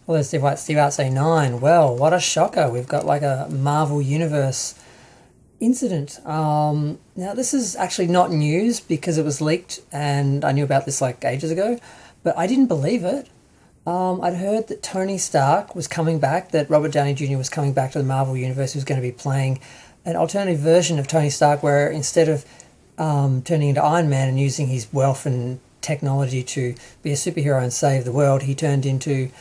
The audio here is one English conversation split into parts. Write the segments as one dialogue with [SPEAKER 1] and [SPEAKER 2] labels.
[SPEAKER 1] Well, there's Steve Out say 9. Well, what a shocker. We've got like a Marvel Universe incident. Now, this is actually not news because it was leaked and I knew about this like ages ago, but I didn't believe it. I'd heard that Tony Stark was coming back, that Robert Downey Jr. was coming back to the Marvel Universe, who was going to be playing an alternative version of Tony Stark where instead of turning into Iron Man and using his wealth and technology to be a superhero and save the world, he turned into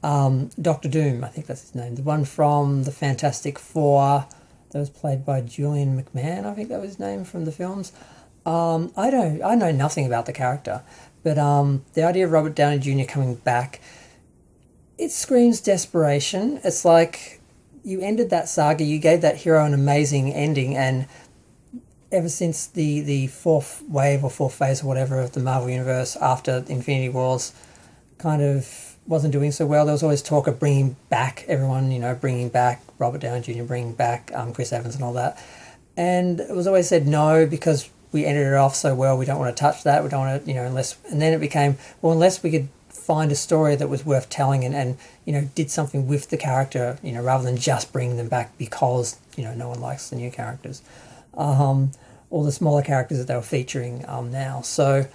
[SPEAKER 1] Doctor Doom, I think that's his name, the one from the Fantastic Four that was played by Julian McMahon, I think that was his name from the films. I know nothing about the character, but the idea of Robert Downey Jr. coming back, it screams desperation. It's like you ended that saga, you gave that hero an amazing ending, and ever since the fourth wave or fourth phase or whatever of the Marvel Universe after Infinity Wars kind of wasn't doing so well, there was always talk of bringing back everyone, bringing back Robert Downey Jr., bringing back Chris Evans and all that. And it was always said no because we ended it off so well, we don't want to touch that, we don't want to, unless... And then it became, well, unless we could find a story that was worth telling and did something with the character, rather than just bringing them back because, no one likes the new characters. All the smaller characters that they were featuring now. So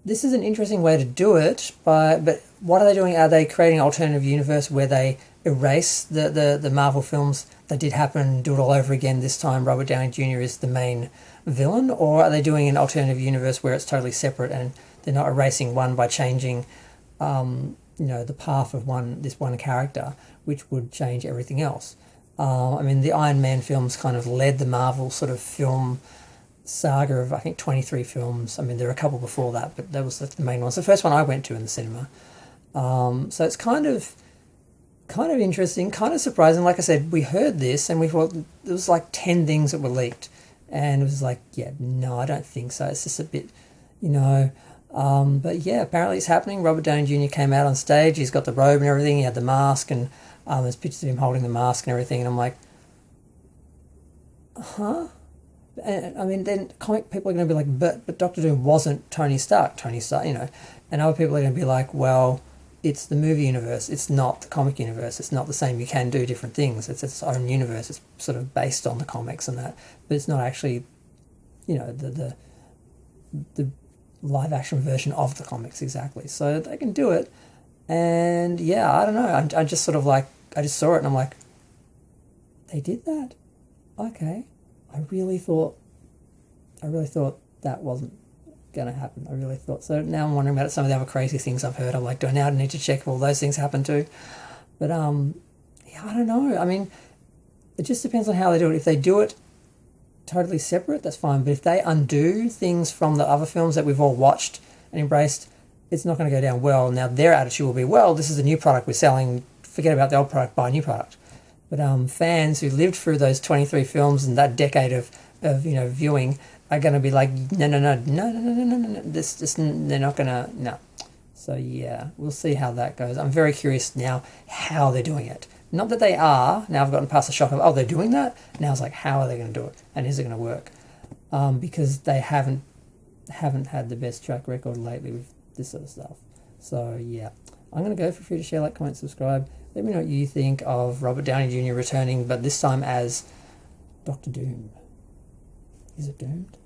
[SPEAKER 1] this is an interesting way to do it, but what are they doing? Are they creating an alternative universe where they erase the Marvel films that did happen and do it all over again? This time Robert Downey Jr. is the main villain, or are they doing an alternative universe where it's totally separate and they're not erasing one by changing the path of this one character, which would change everything else? The Iron Man films kind of led the Marvel sort of film saga of, I think, 23 films. There were a couple before that, but that was the main one. It's the first one I went to in the cinema. So it's kind of interesting, kind of surprising. Like I said, we heard this and we thought there was like 10 things that were leaked. And it was like, yeah, no, I don't think so. It's just a bit, but yeah, apparently it's happening. Robert Downey Jr. came out on stage. He's got the robe and everything. He had the mask and there's pictures of him holding the mask and everything. And I'm like, huh? And then comic people are going to be like, but Doctor Doom wasn't Tony Stark, and other people are going to be like, well, it's the movie universe, it's not the comic universe, it's not the same, you can do different things, it's its own universe, it's sort of based on the comics and that, but it's not actually, the live action version of the comics exactly, so they can do it. And yeah, I don't know, I just sort of like, I just saw it and I'm like, they did that? Okay. I really thought that wasn't going to happen. I really thought. So now I'm wondering about some of the other crazy things I've heard. I'm like, do I now need to check if all those things happen too? But, yeah, I don't know. It just depends on how they do it. If they do it totally separate, that's fine. But if they undo things from the other films that we've all watched and embraced, it's not going to go down well. Now, their attitude will be, well, this is a new product we're selling. Forget about the old product, buy a new product. But fans who lived through those 23 films and that decade of viewing are going to be like, no, they're not going to, no. So yeah, we'll see how that goes. I'm very curious now how they're doing it. Not that they are. Now I've gotten past the shock of, oh, they're doing that? Now it's like, how are they going to do it? And is it going to work? Because they haven't had the best track record lately with this sort of stuff. So yeah, I'm going to go. Feel free to share, like, comment, subscribe. Let me know what you think of Robert Downey Jr. returning, but this time as Doctor Doom. Is it doomed?